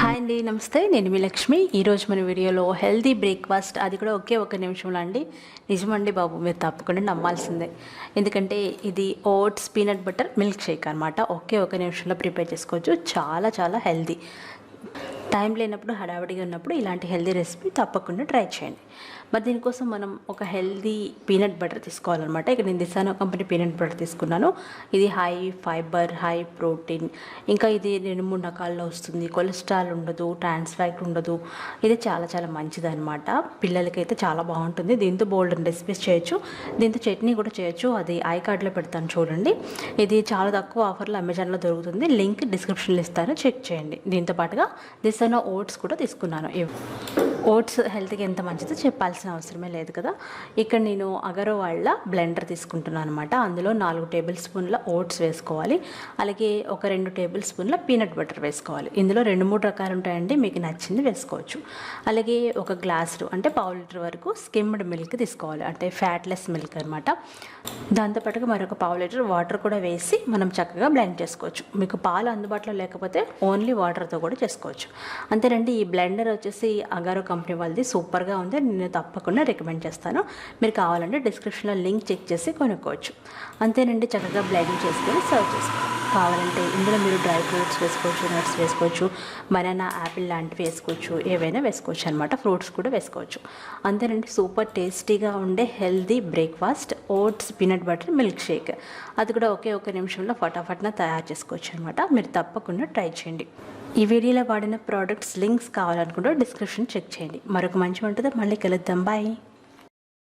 Hi అండి, నమస్తే. నేను మీ లక్ష్మి. ఈరోజు మన వీడియోలో హెల్తీ బ్రేక్ఫాస్ట్, అది కూడా ఒకే ఒక నిమిషంలో అండి. నిజమండి బాబు, మీరు తప్పకుండా నమ్మాల్సిందే. ఎందుకంటే ఇది oats peanut butter milk shake అనమాట. ఒకే ఒక నిమిషంలో ప్రిపేర్ చేసుకోవచ్చు. చాలా చాలా హెల్తీ. టైం లేనప్పుడు, హడావిడిగా ఉన్నప్పుడు ఇలాంటి హెల్తీ రెసిపీ తప్పకుండా ట్రై చేయండి. మరి దీనికోసం మనం ఒక హెల్తీ పీనట్ బటర్ తీసుకోవాలన్నమాట. ఇక్కడ నేను DiSano కంపెనీ పీనట్ బటర్ తీసుకున్నాను. ఇది హై ఫైబర్, హై ప్రోటీన్, ఇంకా ఇది 2-3 రకాల్లో వస్తుంది. కొలెస్ట్రాల్ ఉండదు, ట్రాన్స్ ఫ్యాట్ ఉండదు. ఇది చాలా చాలా మంచిదన్నమాట. పిల్లలకైతే చాలా బాగుంటుంది. దీంతో బోల్డ్ రెసిపీస్ చేయొచ్చు. దీంతో చట్నీ కూడా చేయొచ్చు. అది ఐ కార్డ్లో పెడతాను చూడండి. ఇది చాలా తక్కువ ఆఫర్లో అమెజాన్లో దొరుకుతుంది. లింక్ డిస్క్రిప్షన్లో ఇస్తాను, చెక్ చేయండి. దీంతో పాటుగా DiSano ఓట్స్ కూడా తీసుకున్నాను. ఓట్స్ హెల్త్కి ఎంత మంచిదో చెప్పాల్సిన అవసరమే లేదు కదా. ఇక్కడ నేను అగరో వాళ్ళ బ్లెండర్ తీసుకుంటున్నాను అనమాట. అందులో 4 టేబుల్ స్పూన్ల ఓట్స్ వేసుకోవాలి. అలాగే ఒక 2 టేబుల్ స్పూన్ల పీనట్ బటర్ వేసుకోవాలి. ఇందులో 2-3 రకాలు ఉంటాయండి, మీకు నచ్చింది వేసుకోవచ్చు. అలాగే ఒక గ్లాసు అంటే 1/2 లీటర్ వరకు స్కిమ్డ్ మిల్క్ తీసుకోవాలి, అంటే ఫ్యాట్లెస్ మిల్క్ అనమాట. దాంతోపాటుగా మరొక 1/2 లీటర్ వాటర్ కూడా వేసి మనం చక్కగా బ్లెండ్ చేసుకోవచ్చు. మీకు పాలు అందుబాటులో లేకపోతే ఓన్లీ వాటర్తో కూడా చేసుకోవచ్చు. అంతేనండి. ఈ బ్లెండర్ వచ్చేసి అగారో కంపెనీ వాళ్ళది సూపర్గా ఉంది. నేను తప్పకుండా రికమెండ్ చేస్తాను. మీరు కావాలంటే డిస్క్రిప్షన్లో లింక్ చెక్ చేసి కొనుక్కోవచ్చు. అంతేనండి. చక్కగా బ్లెండ్ చేసుకొని సర్వ్ చేసుకోవాలి. కావాలంటే ఇందులో మీరు డ్రై ఫ్రూట్స్ వేసుకోవచ్చు, నట్స్ వేసుకోవచ్చు, బనానా, యాపిల్ లాంటివి వేసుకోవచ్చు, ఏవైనా వేసుకోవచ్చు అనమాట. ఫ్రూట్స్ కూడా వేసుకోవచ్చు. అంతేనండి. సూపర్ టేస్టీగా ఉండే healthy breakfast oats peanut butter milk shake, అది కూడా ఒకే ఒక నిమిషంలో ఫటాఫట్న తయారు చేసుకోవచ్చు అనమాట. మీరు తప్పకుండా ట్రై చేయండి. ఈ వీడియోలో వాడిన ప్రోడక్ట్స్ లింక్స్ కావాలనుకుంటే డిస్క్రిప్షన్ చెక్ చేయండి. మరొక మంచి వంటతో మళ్ళీ కలుద్దాం. బాయ్.